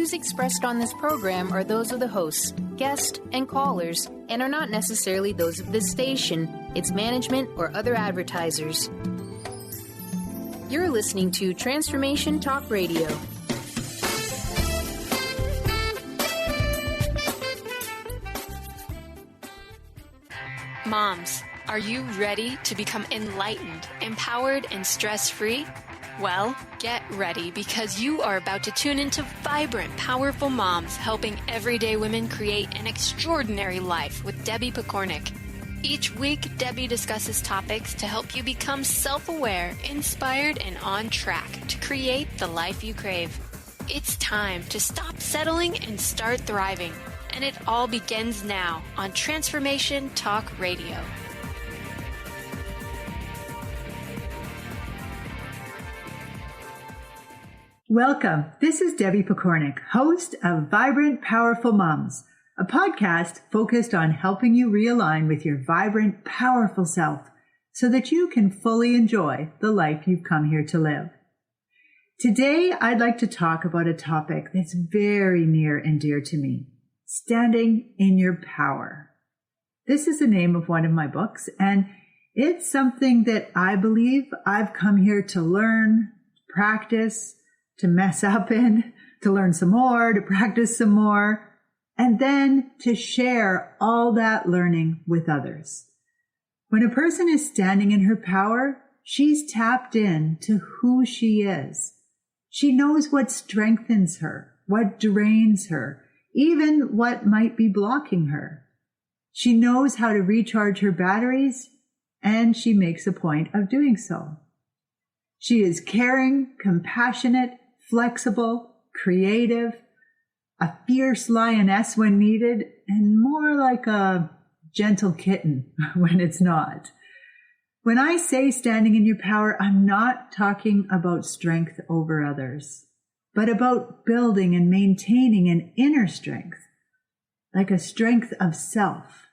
views expressed on this program are those of the hosts, guests, and callers, and are not necessarily those of this station, its management, or other advertisers. You're listening to Transformation Talk Radio. Moms, are you ready to become enlightened, empowered, and stress-free? Well, get ready because you are about to tune into Vibrant, Powerful Moms, helping everyday women create an extraordinary life with Debbie Pokornik. Each week, Debbie discusses topics to help you become self-aware, inspired, and on track to create the life you crave. It's time to stop settling and start thriving. And it all begins now on Transformation Talk Radio. Welcome. This is Debbie Pokornik, host of Vibrant, Powerful Moms, a podcast focused on helping you realign with your vibrant, powerful self so that you can fully enjoy the life you've come here to live. Today, I'd like to talk about a topic that's very near and dear to me. Standing in your power. This is the name of one of my books, and it's something that I believe I've come here to learn, practice, to mess up in, to learn some more, to practice some more, and then to share all that learning with others. When a person is standing in her power, she's tapped in to who she is. She knows what strengthens her, what drains her, even what might be blocking her. She knows how to recharge her batteries, and she makes a point of doing so. She is caring, compassionate, flexible, creative, a fierce lioness when needed, and more like a gentle kitten when it's not. When I say standing in your power, I'm not talking about strength over others, but about building and maintaining an inner strength, like a strength of self.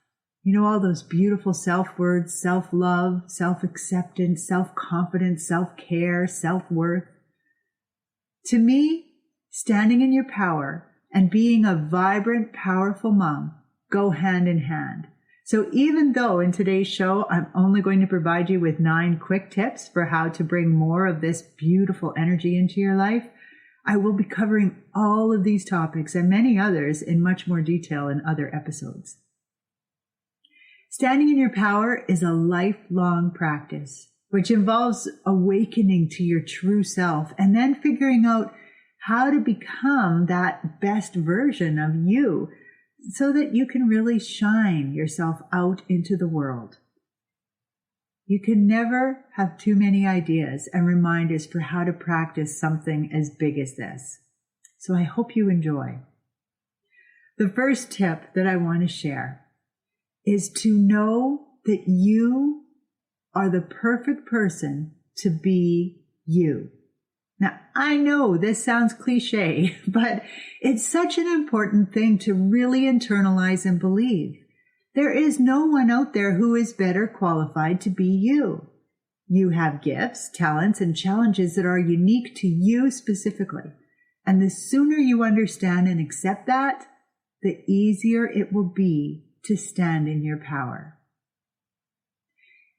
You know, all those beautiful self-words, self-love, self-acceptance, self-confidence, self-care, self-worth. To me, standing in your power and being a vibrant, powerful mom go hand in hand. So even though in today's show, I'm only going to provide you with 9 quick tips for how to bring more of this beautiful energy into your life, I will be covering all of these topics and many others in much more detail in other episodes. Standing in your power is a lifelong practice, which involves awakening to your true self and then figuring out how to become that best version of you so that you can really shine yourself out into the world. You can never have too many ideas and reminders for how to practice something as big as this. So I hope you enjoy. The first tip that I want to share is to know that you are the perfect person to be you. Now, I know this sounds cliche, but it's such an important thing to really internalize and believe. There is no one out there who is better qualified to be you. You have gifts, talents, and challenges that are unique to you specifically. And the sooner you understand and accept that, the easier it will be to stand in your power.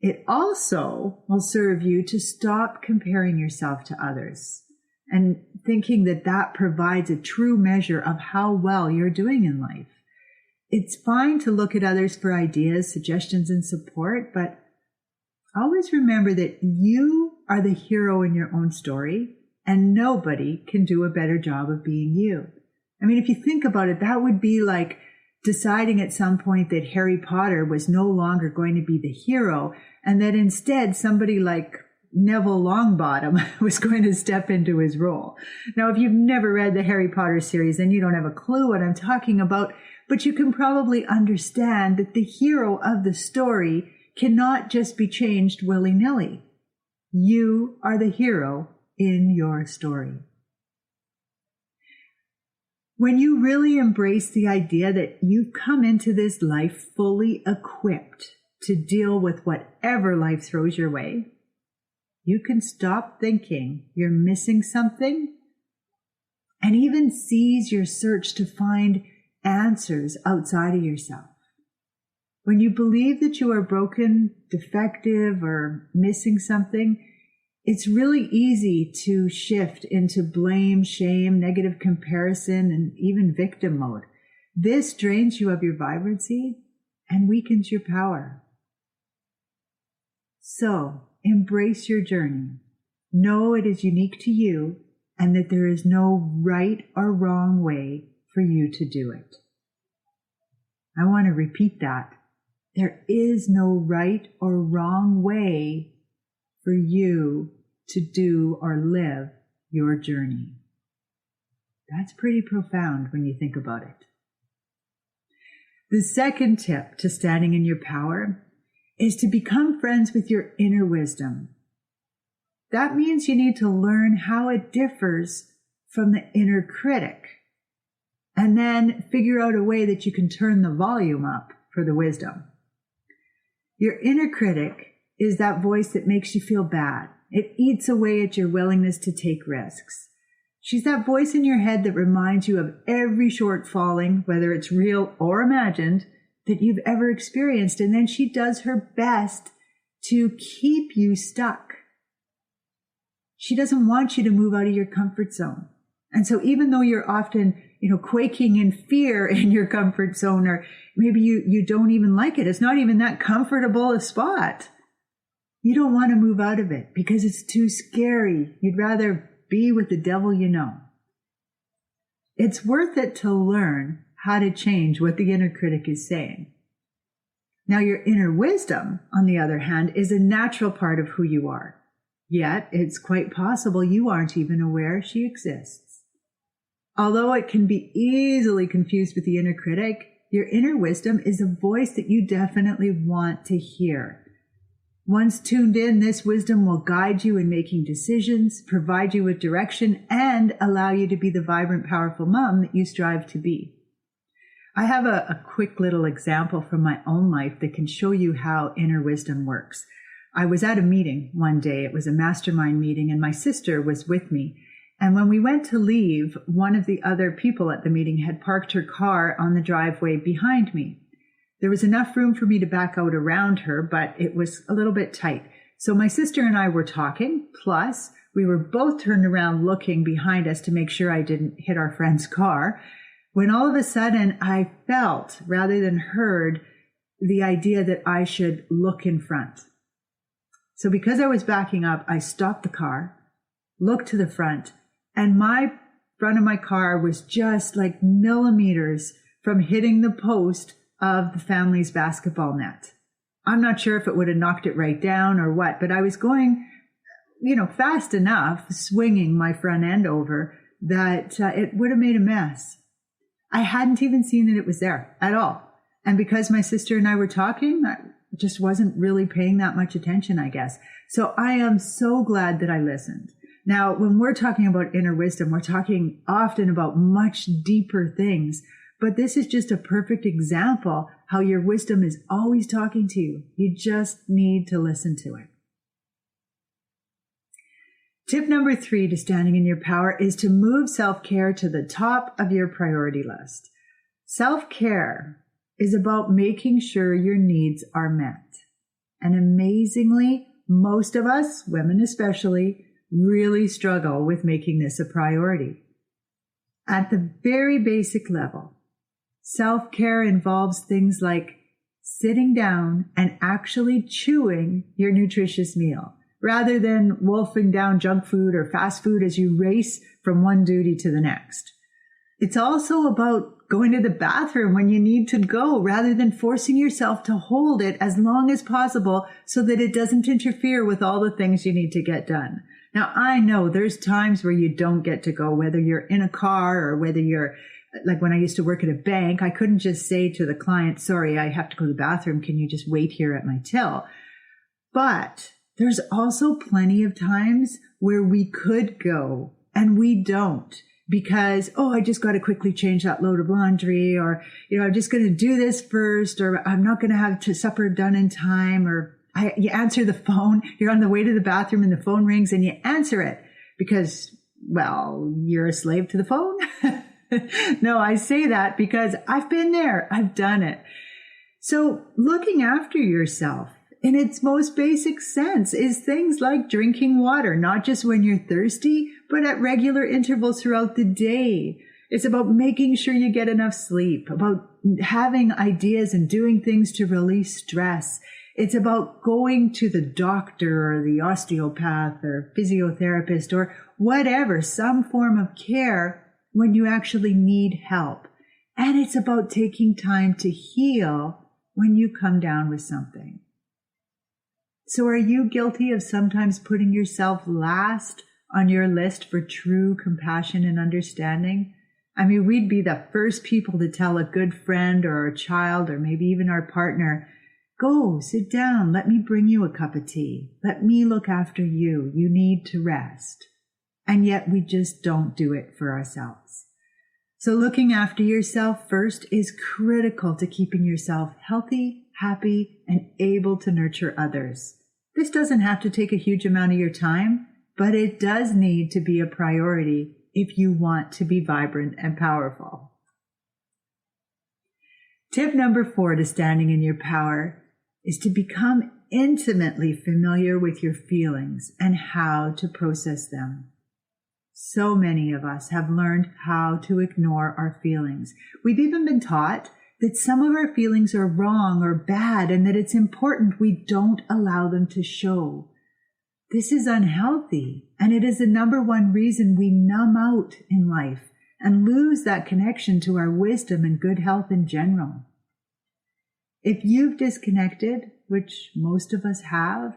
It also will serve you to stop comparing yourself to others and thinking that that provides a true measure of how well you're doing in life. It's fine to look at others for ideas, suggestions, and support, but always remember that you are the hero in your own story, and nobody can do a better job of being you. I mean, if you think about it, that would be like deciding at some point that Harry Potter was no longer going to be the hero, and that instead somebody like Neville Longbottom was going to step into his role. Now, if you've never read the Harry Potter series, then you don't have a clue what I'm talking about, but you can probably understand that the hero of the story cannot just be changed willy-nilly. You are the hero in your story. When you really embrace the idea that you've come into this life fully equipped to deal with whatever life throws your way, you can stop thinking you're missing something and even sees your search to find answers outside of yourself. When you believe that you are broken, defective, or missing something, it's really easy to shift into blame, shame, negative comparison, and even victim mode. This drains you of your vibrancy and weakens your power. So, embrace your journey. Know it is unique to you and that there is no right or wrong way for you to do it. I want to repeat that. There is no right or wrong way for you to do or live your journey. That's pretty profound when you think about it. The second tip to standing in your power is to become friends with your inner wisdom. That means you need to learn how it differs from the inner critic, and then figure out a way that you can turn the volume up for the wisdom. Your inner critic is that voice that makes you feel bad. It eats away at your willingness to take risks. She's that voice in your head that reminds you of every shortfalling, whether it's real or imagined, that you've ever experienced. And then she does her best to keep you stuck. She doesn't want you to move out of your comfort zone. And so even though you're often, quaking in fear in your comfort zone, or maybe you don't even like it, it's not even that comfortable a spot, you don't want to move out of it because it's too scary. You'd rather be with the devil you know. It's worth it to learn how to change what the inner critic is saying. Now, your inner wisdom, on the other hand, is a natural part of who you are. Yet, it's quite possible you aren't even aware she exists. Although it can be easily confused with the inner critic, your inner wisdom is a voice that you definitely want to hear. Once tuned in, this wisdom will guide you in making decisions, provide you with direction, and allow you to be the vibrant, powerful mom that you strive to be. I have a quick little example from my own life that can show you how inner wisdom works. I was at a meeting one day. It was a mastermind meeting, and my sister was with me. And when we went to leave, one of the other people at the meeting had parked her car on the driveway behind me. There was enough room for me to back out around her, but it was a little bit tight. So my sister and I were talking, plus we were both turned around looking behind us to make sure I didn't hit our friend's car, when all of a sudden I felt, rather than heard, the idea that I should look in front. So because I was backing up, I stopped the car, looked to the front, and my front of my car was just like millimeters from hitting the post of the family's basketball net. I'm not sure if it would have knocked it right down or what, but I was going, fast enough, swinging my front end over, that it would have made a mess. I hadn't even seen that it was there at all. And because my sister and I were talking, I just wasn't really paying that much attention, I guess. So I am so glad that I listened. Now, when we're talking about inner wisdom, we're talking often about much deeper things, but this is just a perfect example how your wisdom is always talking to you. You just need to listen to it. Tip number 3 to standing in your power is to move self-care to the top of your priority list. Self-care is about making sure your needs are met. And amazingly, most of us, women especially, really struggle with making this a priority. At the very basic level, self-care involves things like sitting down and actually chewing your nutritious meal, rather than wolfing down junk food or fast food as you race from one duty to the next. It's also about going to the bathroom when you need to go, rather than forcing yourself to hold it as long as possible so that it doesn't interfere with all the things you need to get done. Now, I know there's times where you don't get to go, whether you're in a car or whether you're, like when I used to work at a bank, I couldn't just say to the client, sorry, I have to go to the bathroom. Can you just wait here at my till? But there's also plenty of times where we could go and we don't because, I just got to quickly change that load of laundry, or, I'm just going to do this first, or I'm not going to have supper done in time, or you answer the phone, you're on the way to the bathroom and the phone rings and you answer it because well, you're a slave to the phone. No, I say that because I've been there. I've done it. So looking after yourself in its most basic sense is things like drinking water, not just when you're thirsty, but at regular intervals throughout the day. It's about making sure you get enough sleep, about having ideas and doing things to release stress. It's about going to the doctor or the osteopath or physiotherapist or whatever, some form of care when you actually need help. And it's about taking time to heal when you come down with something. So are you guilty of sometimes putting yourself last on your list for true compassion and understanding? I mean, we'd be the first people to tell a good friend or a child or maybe even our partner, go, sit down, let me bring you a cup of tea. Let me look after you. You need to rest. And yet we just don't do it for ourselves. So looking after yourself first is critical to keeping yourself healthy, happy, and able to nurture others. This doesn't have to take a huge amount of your time, but it does need to be a priority if you want to be vibrant and powerful. Tip number 4 to standing in your power is to become intimately familiar with your feelings and how to process them. So many of us have learned how to ignore our feelings. We've even been taught that some of our feelings are wrong or bad and that it's important we don't allow them to show. This is unhealthy, and it is the number one reason we numb out in life and lose that connection to our wisdom and good health in general. If you've disconnected, which most of us have,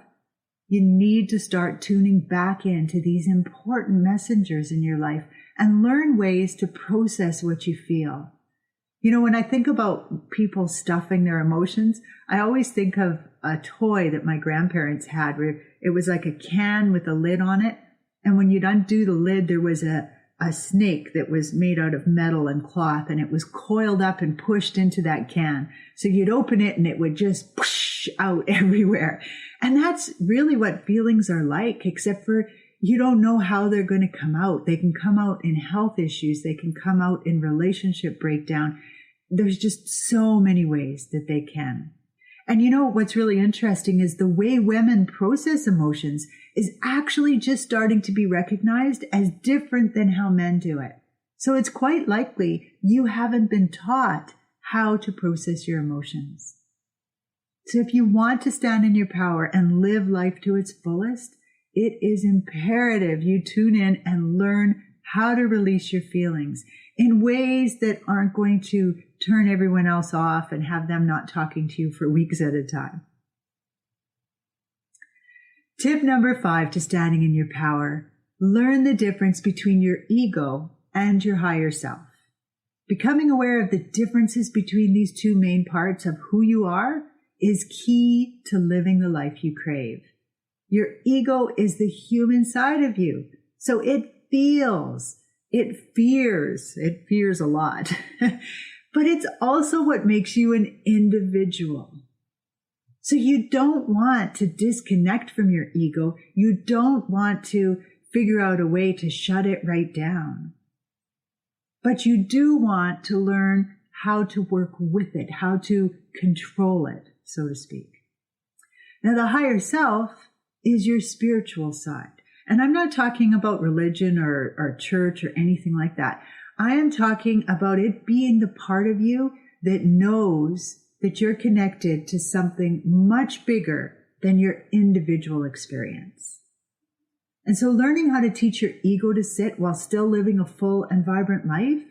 you need to start tuning back into these important messengers in your life and learn ways to process what you feel. You know, when I think about people stuffing their emotions, I always think of a toy that my grandparents had where it was like a can with a lid on it. And when you'd undo the lid, there was a snake that was made out of metal and cloth, and it was coiled up and pushed into that can. So you'd open it and it would just push out everywhere. And that's really what feelings are like, except for you don't know how they're going to come out. They can come out in health issues. They can come out in relationship breakdown. There's just so many ways that they can. And you know, what's really interesting is the way women process emotions is actually just starting to be recognized as different than how men do it. So it's quite likely you haven't been taught how to process your emotions. So if you want to stand in your power and live life to its fullest, it is imperative you tune in and learn how to release your feelings in ways that aren't going to turn everyone else off and have them not talking to you for weeks at a time. Tip number 5 to standing in your power: learn the difference between your ego and your higher self. Becoming aware of the differences between these two main parts of who you are is key to living the life you crave. Your ego is the human side of you, so it feels, it fears a lot. But it's also what makes you an individual. So you don't want to disconnect from your ego. You don't want to figure out a way to shut it right down. But you do want to learn how to work with it, how to control it, so to speak. Now, the higher self is your spiritual side. And I'm not talking about religion or church or anything like that. I am talking about it being the part of you that knows that you're connected to something much bigger than your individual experience. And so learning how to teach your ego to sit while still living a full and vibrant life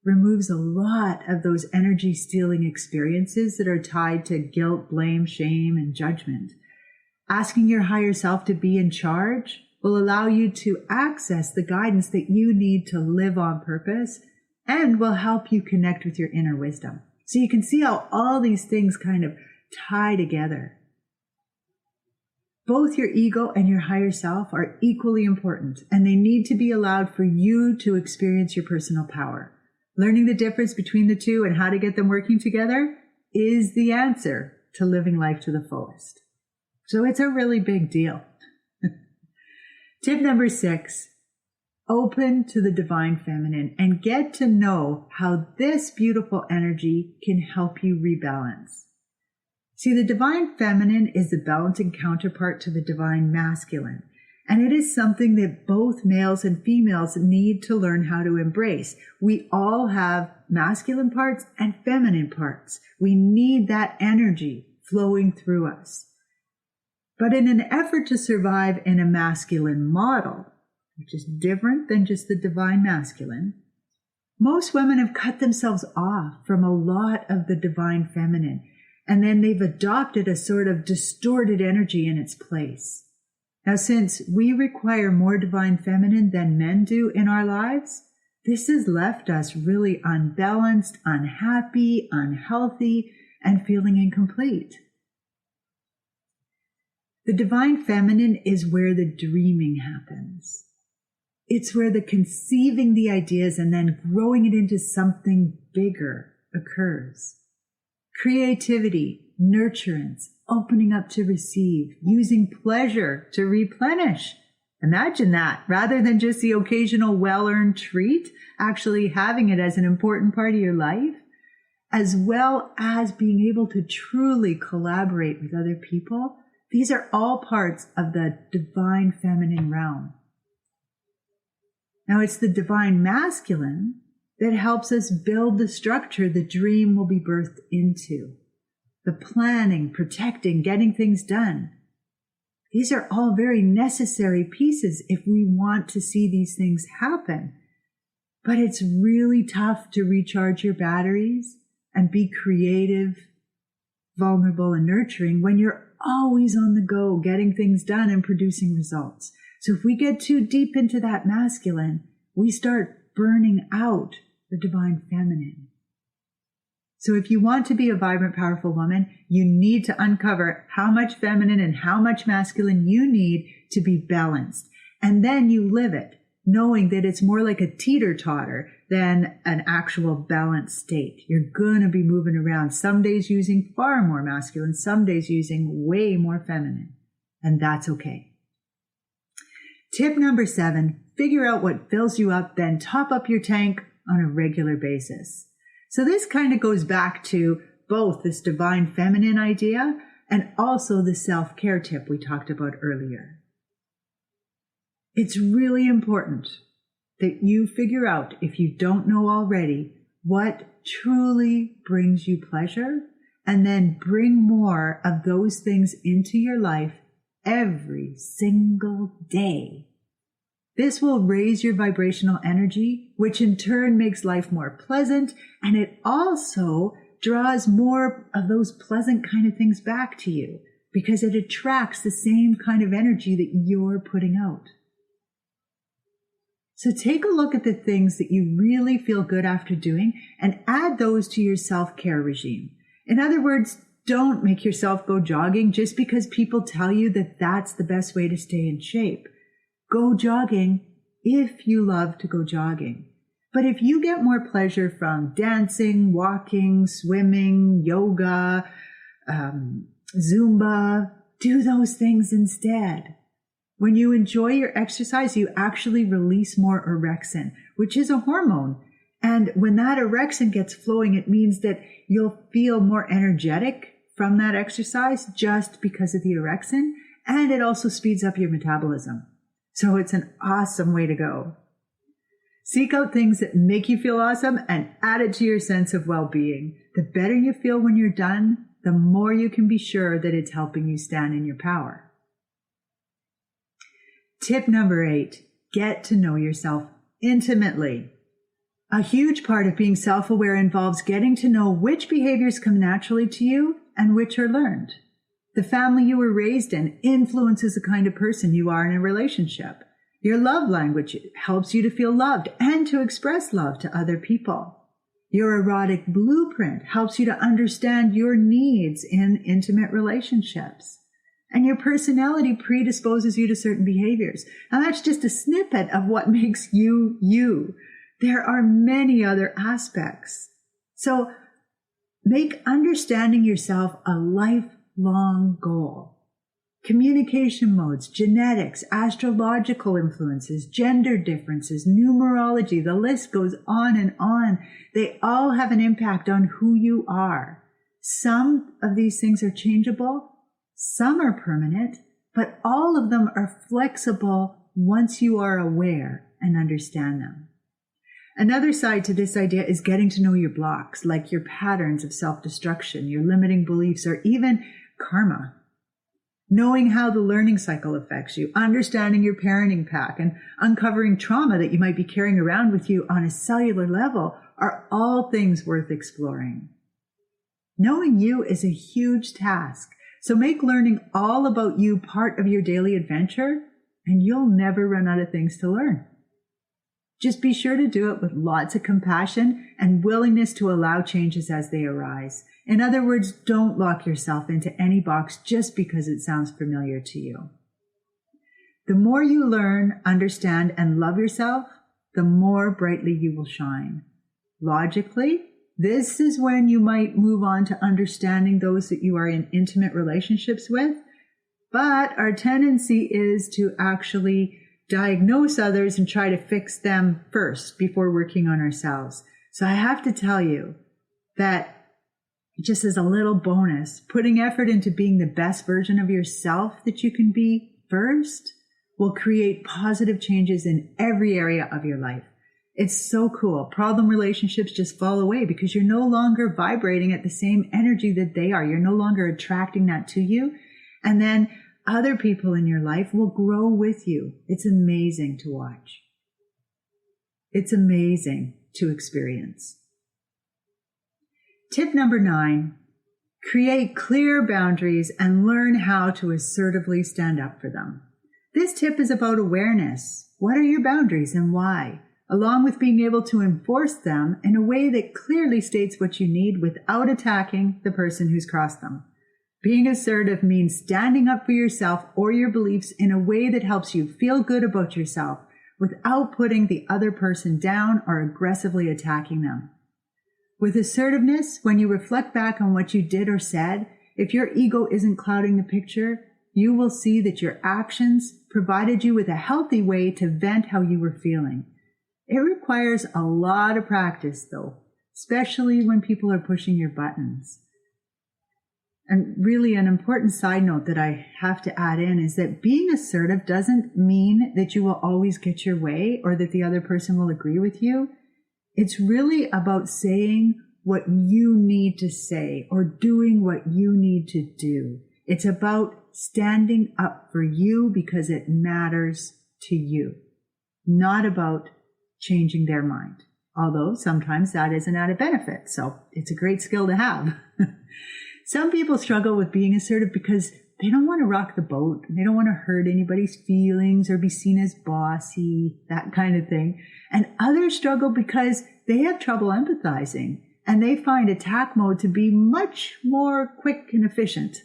removes a lot of those energy-stealing experiences that are tied to guilt, blame, shame, and judgment. Asking your higher self to be in charge will allow you to access the guidance that you need to live on purpose and will help you connect with your inner wisdom. So you can see how all these things kind of tie together. Both your ego and your higher self are equally important, and they need to be allowed for you to experience your personal power. Learning the difference between the two and how to get them working together is the answer to living life to the fullest. So it's a really big deal. Tip number 6, open to the divine feminine and get to know how this beautiful energy can help you rebalance. See, the divine feminine is the balancing counterpart to the divine masculine, and it is something that both males and females need to learn how to embrace. We all have masculine parts and feminine parts. We need that energy flowing through us. But in an effort to survive in a masculine model, which is different than just the divine masculine, most women have cut themselves off from a lot of the divine feminine, and then they've adopted a sort of distorted energy in its place. Now, since we require more divine feminine than men do in our lives, this has left us really unbalanced, unhappy, unhealthy, and feeling incomplete. The divine feminine is where the dreaming happens. It's where the conceiving the ideas and then growing it into something bigger occurs. Creativity, nurturance, opening up to receive, using pleasure to replenish. Imagine that, rather than just the occasional well-earned treat, actually having it as an important part of your life, as well as being able to truly collaborate with other people. These are all parts of the divine feminine realm. Now, it's the divine masculine that helps us build the structure the dream will be birthed into. The planning, protecting, getting things done. These are all very necessary pieces if we want to see these things happen. But it's really tough to recharge your batteries and be creative, vulnerable, and nurturing when you're always on the go, getting things done and producing results. So if we get too deep into that masculine, we start burning out the divine feminine. So if you want to be a vibrant, powerful woman, you need to uncover how much feminine and how much masculine you need to be balanced. And then you live it, knowing that it's more like a teeter-totter than an actual balanced state. You're going to be moving around, some days using far more masculine, some days using way more feminine. And that's okay. Tip number 7, figure out what fills you up, then top up your tank on a regular basis. So this kind of goes back to both this divine feminine idea and also the self-care tip we talked about earlier. It's really important that you figure out, if you don't know already, what truly brings you pleasure, and then bring more of those things into your life every single day. This will raise your vibrational energy, which in turn makes life more pleasant, and it also draws more of those pleasant kind of things back to you because it attracts the same kind of energy that you're putting out. So take a look at the things that you really feel good after doing and add those to your self-care regime. In other words, don't make yourself go jogging just because people tell you that that's the best way to stay in shape. Go jogging if you love to go jogging. But if you get more pleasure from dancing, walking, swimming, yoga, Zumba, do those things instead. When you enjoy your exercise, you actually release more orexin, which is a hormone. And when that orexin gets flowing, it means that you'll feel more energetic from that exercise just because of the orexin. And it also speeds up your metabolism. So it's an awesome way to go. Seek out things that make you feel awesome and add it to your sense of well-being. The better you feel when you're done, the more you can be sure that it's helping you stand in your power. Tip number 8, get to know yourself intimately. A huge part of being self-aware involves getting to know which behaviors come naturally to you and which are learned. The family you were raised in influences the kind of person you are in a relationship. Your love language helps you to feel loved and to express love to other people. Your erotic blueprint helps you to understand your needs in intimate relationships. And your personality predisposes you to certain behaviors. And that's just a snippet of what makes you, you. There are many other aspects. So make understanding yourself a lifelong goal. communication modes, genetics, astrological influences, gender differences, numerology, the list goes on and on. They all have an impact on who you are. Some of these things are changeable, some are permanent, but all of them are flexible once you are aware and understand them. Another side to this idea is getting to know your blocks, like your patterns of self-destruction, your limiting beliefs, or even karma. Knowing how the learning cycle affects you, understanding your parenting pack, and uncovering trauma that you might be carrying around with you on a cellular level are all things worth exploring. Knowing you is a huge task, so make learning all about you part of your daily adventure, and you'll never run out of things to learn. Just be sure to do it with lots of compassion and willingness to allow changes as they arise. In other words, don't lock yourself into any box just because it sounds familiar to you. The more you learn, understand, and love yourself, the more brightly you will shine. Logically, this is when you might move on to understanding those that you are in intimate relationships with, but our tendency is to actually diagnose others and try to fix them first before working on ourselves. So I have to tell you that just as a little bonus, putting effort into being the best version of yourself that you can be first will create positive changes in every area of your life. It's so cool. Problem relationships just fall away because you're no longer vibrating at the same energy that they are. You're no longer attracting that to you. And then other people in your life will grow with you. It's amazing to watch. It's amazing to experience. Tip number 9, create clear boundaries and learn how to assertively stand up for them. This tip is about awareness. What are your boundaries and why? Along with being able to enforce them in a way that clearly states what you need without attacking the person who's crossed them. Being assertive means standing up for yourself or your beliefs in a way that helps you feel good about yourself without putting the other person down or aggressively attacking them. With assertiveness, when you reflect back on what you did or said, if your ego isn't clouding the picture, you will see that your actions provided you with a healthy way to vent how you were feeling. It requires a lot of practice, though, especially when people are pushing your buttons. And really an important side note that I have to add in is that being assertive doesn't mean that you will always get your way or that the other person will agree with you. It's really about saying what you need to say or doing what you need to do. It's about standing up for you because it matters to you, not about changing their mind. Although sometimes that is an added benefit. So it's a great skill to have. Some people struggle with being assertive because they don't want to rock the boat. They don't want to hurt anybody's feelings or be seen as bossy, that kind of thing. And others struggle because they have trouble empathizing and they find attack mode to be much more quick and efficient.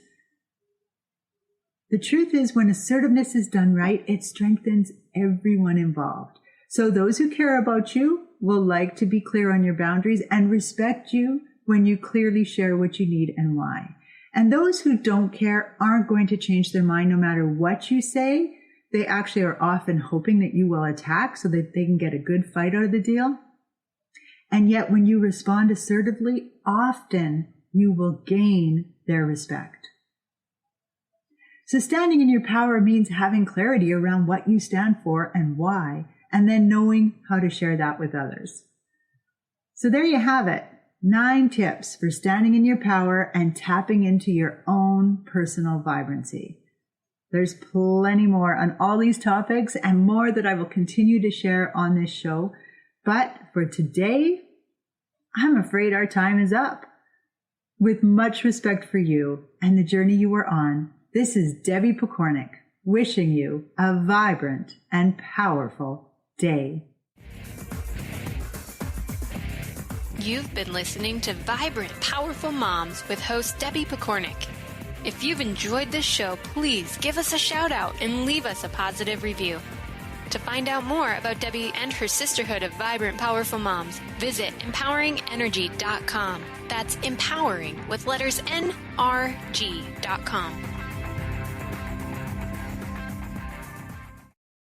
The truth is, when assertiveness is done right, it strengthens everyone involved. So those who care about you will like to be clear on your boundaries and respect you when you clearly share what you need and why. And those who don't care aren't going to change their mind no matter what you say. They actually are often hoping that you will attack so that they can get a good fight out of the deal. And yet when you respond assertively, often you will gain their respect. So standing in your power means having clarity around what you stand for and why, and then knowing how to share that with others. So there you have it. 9 tips for standing in your power and tapping into your own personal vibrancy. There's plenty more on all these topics and more that I will continue to share on this show. But for today, I'm afraid our time is up. With much respect for you and the journey you were on, this is Debbie Pokornik wishing you a vibrant and powerful day. You've been listening to Vibrant, Powerful Moms with host Debbie Pokornik. If you've enjoyed this show, please give us a shout out and leave us a positive review. To find out more about Debbie and her sisterhood of Vibrant, Powerful Moms, visit empoweringenergy.com. That's empowering with letters NRG.com.